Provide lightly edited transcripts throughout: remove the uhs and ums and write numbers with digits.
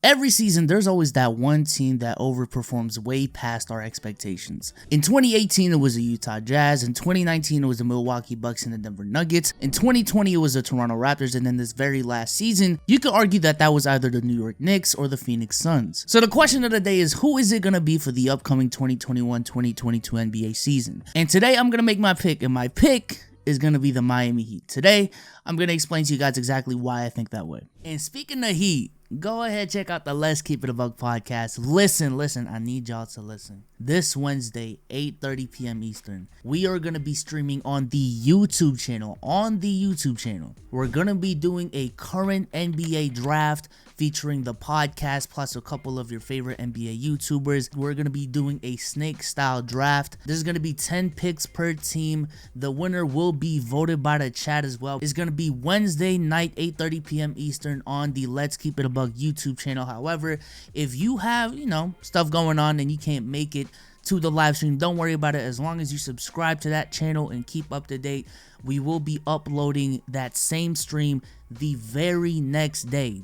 Every season, there's always that one team that overperforms way past our expectations. In 2018, it was the Utah Jazz. In 2019, it was the Milwaukee Bucks and the Denver Nuggets. In 2020, it was the Toronto Raptors. And then this very last season, you could argue that that was either the New York Knicks or the Phoenix Suns. So the question of the day is, who is it going to be for the upcoming 2021-2022 NBA season? And today, I'm going to make my pick, and my pick is going to be the Miami Heat. Today, I'm going to explain to you guys exactly why I think that way. And speaking of Heat, go ahead, check out the Let's Keep It a Buck podcast. Listen, I need y'all to listen. This Wednesday, 8:30 p.m. Eastern, we are going to be streaming on the YouTube channel. We're going to be doing a current NBA draft featuring the podcast plus a couple of your favorite NBA YouTubers. We're going to be doing a snake style draft. There's going to be 10 picks per team. The winner will be voted by the chat as well. It's going to be Wednesday night, 8:30 p.m. Eastern on the Let's Keep It a Buck YouTube channel. However, if you have, stuff going on and you can't make it to the live stream, don't worry about it. As long as you subscribe to that channel and keep up to date, we will be uploading that same stream the very next day.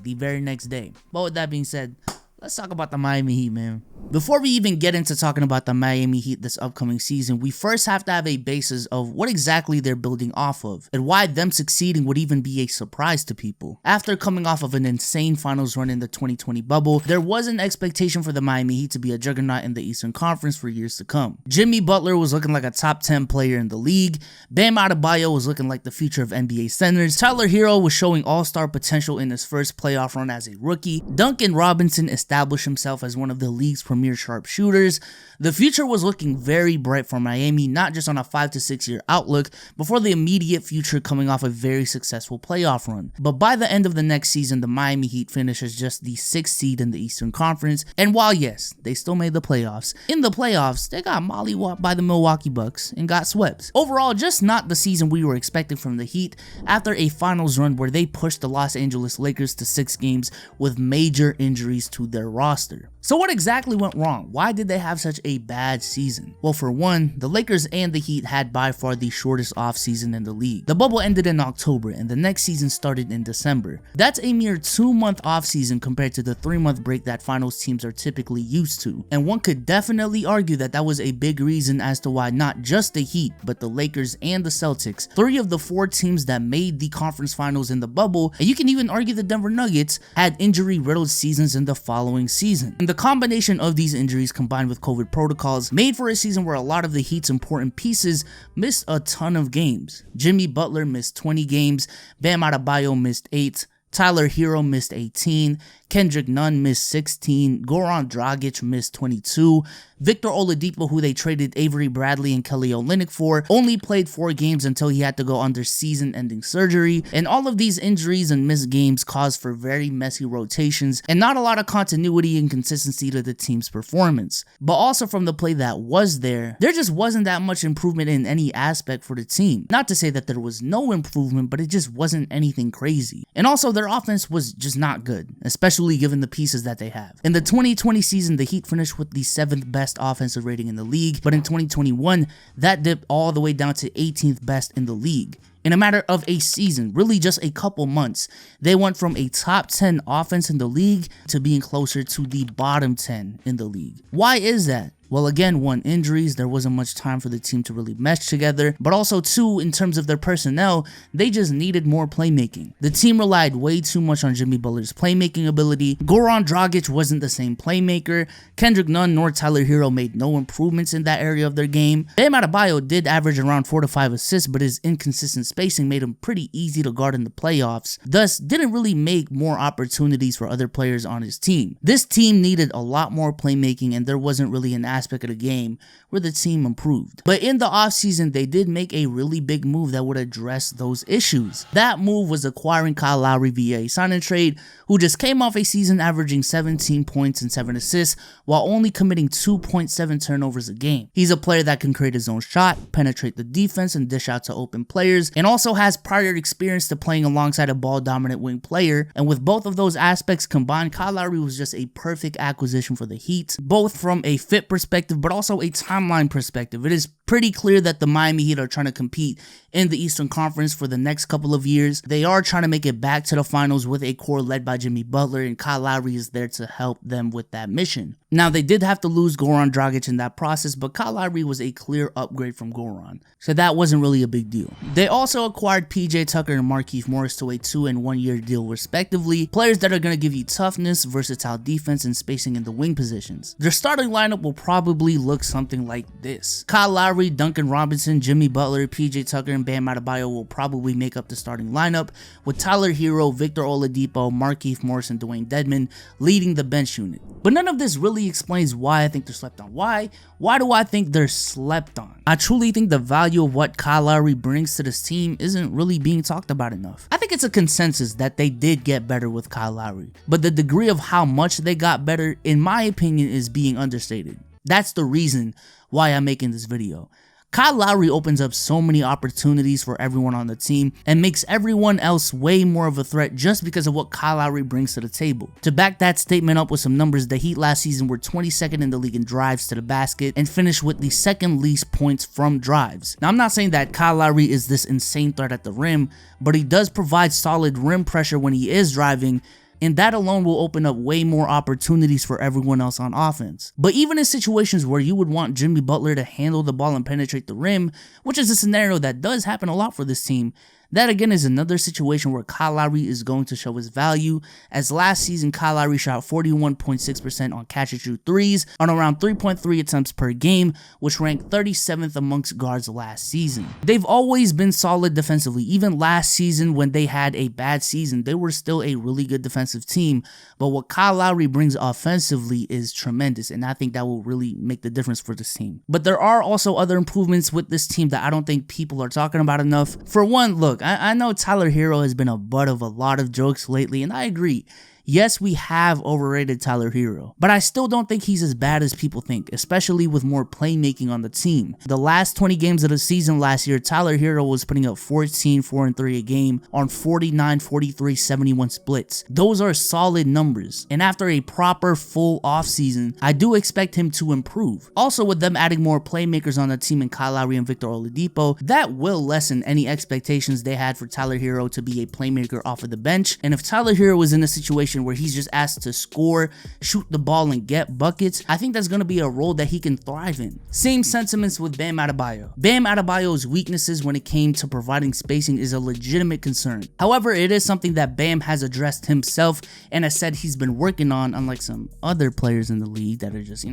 But with that being said, let's talk about the Miami Heat, man. Before we even get into talking about the Miami Heat this upcoming season, we first have to have a basis of what exactly they're building off of and why them succeeding would even be a surprise to people. After coming off of an insane finals run in the 2020 bubble, there was an expectation for the Miami Heat to be a juggernaut in the Eastern Conference for years to come. Jimmy Butler was looking like a top 10 player in the league. Bam Adebayo was looking like the future of NBA centers. Tyler Hero was showing all-star potential in his first playoff run as a rookie. Duncan Robinson established himself as one of the league's premier sharpshooters. The future was looking very bright for Miami, not just on a 5 to 6 year outlook, but for the immediate future coming off a very successful playoff run. But by the end of the next season, the Miami Heat finishes just the 6th seed in the Eastern Conference, and while yes, they still made the playoffs, in the playoffs, they got mollywopped by the Milwaukee Bucks and got swept. Overall, just not the season we were expecting from the Heat after a finals run where they pushed the Los Angeles Lakers to 6 games with major injuries to their roster. So what exactly went wrong? Why did they have such a bad season? Well, for one, the Lakers and the Heat had by far the shortest offseason in the league. The bubble ended in October and the next season started in December. That's a mere 2-month offseason compared to the 3-month break that finals teams are typically used to. And one could definitely argue that that was a big reason as to why not just the Heat, but the Lakers and the Celtics, 3 of the 4 teams that made the conference finals in the bubble, and you can even argue the Denver Nuggets, had injury-riddled seasons in the following season. And the combination of these injuries combined with COVID protocols made for a season where a lot of the Heat's important pieces missed a ton of games. Jimmy Butler missed 20 games, Bam Adebayo missed 8, Tyler Hero missed 18, Kendrick Nunn missed 16, Goran Dragic missed 22, Victor Oladipo, who they traded Avery Bradley and Kelly Olynyk for, only played 4 games until he had to go under season-ending surgery, and all of these injuries and missed games caused for very messy rotations and not a lot of continuity and consistency to the team's performance. But also from the play that was there just wasn't that much improvement in any aspect for the team. Not to say that there was no improvement, but it just wasn't anything crazy. And also their offense was just not good, especially given the pieces that they have. In the 2020 season, the Heat finished with the 7th best offensive rating in the league, but in 2021, that dipped all the way down to 18th best in the league. In a matter of a season, really just a couple months, they went from a top 10 offense in the league to being closer to the bottom 10 in the league. Why is that? Well, again, 1, injuries. There wasn't much time for the team to really mesh together. But also 2, in terms of their personnel, they just needed more playmaking. The team relied way too much on Jimmy Butler's playmaking ability. Goran Dragic wasn't the same playmaker. Kendrick Nunn nor Tyler Hero made no improvements in that area of their game. Bam Adebayo did average around 4 to 5 assists, but his inconsistent spacing made him pretty easy to guard in the playoffs. Thus, didn't really make more opportunities for other players on his team. This team needed a lot more playmaking, and there wasn't really an aspect of the game where the team improved. But in the offseason, they did make a really big move that would address those issues. That move was acquiring Kyle Lowry via a sign and trade, who just came off a season averaging 17 points and 7 assists while only committing 2.7 turnovers a game. He's a player that can create his own shot, penetrate the defense, and dish out to open players, and also has prior experience to playing alongside a ball-dominant wing player. And with both of those aspects combined, Kyle Lowry was just a perfect acquisition for the Heat, both from a fit perspective but also a timeline perspective. It is pretty clear that the Miami Heat are trying to compete in the Eastern Conference for the next couple of years. They are trying to make it back to the finals with a core led by Jimmy Butler, and Kyle Lowry is there to help them with that mission. Now, they did have to lose Goran Dragic in that process, but Kyle Lowry was a clear upgrade from Goran, so that wasn't really a big deal. They also acquired PJ Tucker and Markieff Morris to a 2- and 1-year deal respectively, players that are going to give you toughness, versatile defense, and spacing in the wing positions. Their starting lineup will probably look something like this. Kyle Lowry, Duncan Robinson, Jimmy Butler, PJ Tucker, and Bam Adebayo will probably make up the starting lineup, with Tyler Hero, Victor Oladipo, Markieff Morris, and Dwayne Dedmon leading the bench unit. But none of this really explains why I think they're slept on. Why do I think they're slept on? I truly think the value of what Kyle Lowry brings to this team isn't really being talked about enough. I think it's a consensus that they did get better with Kyle Lowry, but the degree of how much they got better, in my opinion, is being understated. That's the reason why I'm making this video. Kyle Lowry opens up so many opportunities for everyone on the team and makes everyone else way more of a threat just because of what Kyle Lowry brings to the table. To back that statement up with some numbers, the Heat last season were 22nd in the league in drives to the basket and finished with the second least points from drives. Now, I'm not saying that Kyle Lowry is this insane threat at the rim, but he does provide solid rim pressure when he is driving, and that alone will open up way more opportunities for everyone else on offense. But even in situations where you would want Jimmy Butler to handle the ball and penetrate the rim, which is a scenario that does happen a lot for this team, that again is another situation where Kyle Lowry is going to show his value, as last season Kyle Lowry shot 41.6% on catch and shoot threes on around 3.3 attempts per game, which ranked 37th amongst guards last season. They've always been solid defensively. Even last season when they had a bad season, they were still a really good defensive team, but what Kyle Lowry brings offensively is tremendous, and I think that will really make the difference for this team. But there are also other improvements with this team that I don't think people are talking about enough. For one, look, I know Tyler Hero has been a butt of a lot of jokes lately, and I agree. Yes, we have overrated Tyler Hero, but I still don't think he's as bad as people think, especially with more playmaking on the team. The last 20 games of the season last year, Tyler Hero was putting up 14, 4, and 3 a game on 49, 43, 71 splits. Those are solid numbers, and after a proper full offseason, I do expect him to improve. Also, with them adding more playmakers on the team in Kyle Lowry and Victor Oladipo, that will lessen any expectations they had for Tyler Hero to be a playmaker off of the bench, and if Tyler Hero was in a situation where he's just asked to score, shoot the ball, and get buckets, I think that's going to be a role that he can thrive in. Same sentiments with Bam Adebayo. Bam Adebayo's weaknesses when it came to providing spacing is a legitimate concern. However, it is something that Bam has addressed himself and has said he's been working on, unlike some other players in the league that are just,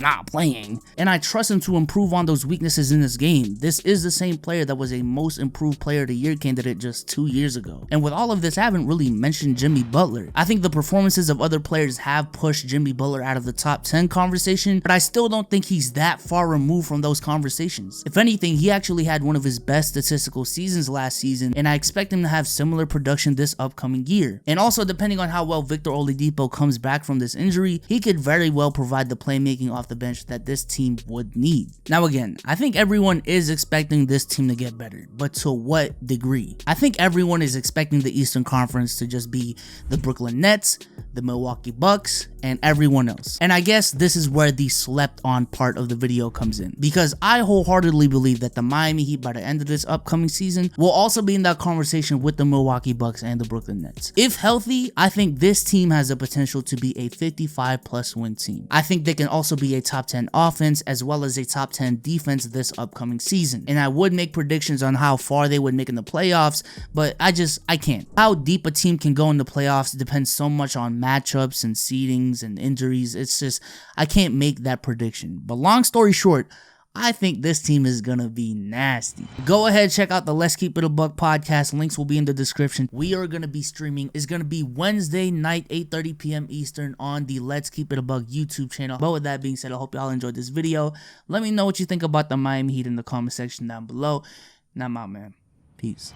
not playing. And I trust him to improve on those weaknesses in this game. This is the same player that was a most improved player of the year candidate just 2 years ago. And with all of this, I haven't really mentioned Jimmy Butler. I think the performances of other players have pushed Jimmy Butler out of the top 10 conversation, but I still don't think he's that far removed from those conversations. If anything, he actually had one of his best statistical seasons last season, and I expect him to have similar production this upcoming year. And also, depending on how well Victor Oladipo comes back from this injury, he could very well provide the playmaking off the bench that this team would need. Now again, I think everyone is expecting this team to get better, but to what degree? I think everyone is expecting the Eastern Conference to just be the Brooklyn Nets, the Milwaukee Bucks, and everyone else. And I guess this is where the slept on part of the video comes in, because I wholeheartedly believe that the Miami Heat by the end of this upcoming season will also be in that conversation with the Milwaukee Bucks and the Brooklyn Nets. If healthy, I think this team has the potential to be a 55+ win team. I think they can also be a top 10 offense as well as a top 10 defense this upcoming season. And I would make predictions on how far they would make in the playoffs, but I can't. How deep a team can go in the playoffs depends so much on matchups and seedings and injuries. It's just, I can't make that prediction. But long story short, I think this team is gonna be nasty. Go ahead, check out the Let's Keep It a Buck podcast. Links will be in the description. We are gonna be streaming. It's gonna be Wednesday night, 8:30 p.m. Eastern on the Let's Keep It a Buck YouTube channel. But with that being said, I hope y'all enjoyed this video. Let me know what you think about the Miami Heat in the comment section down below. And I'm out, man. Peace.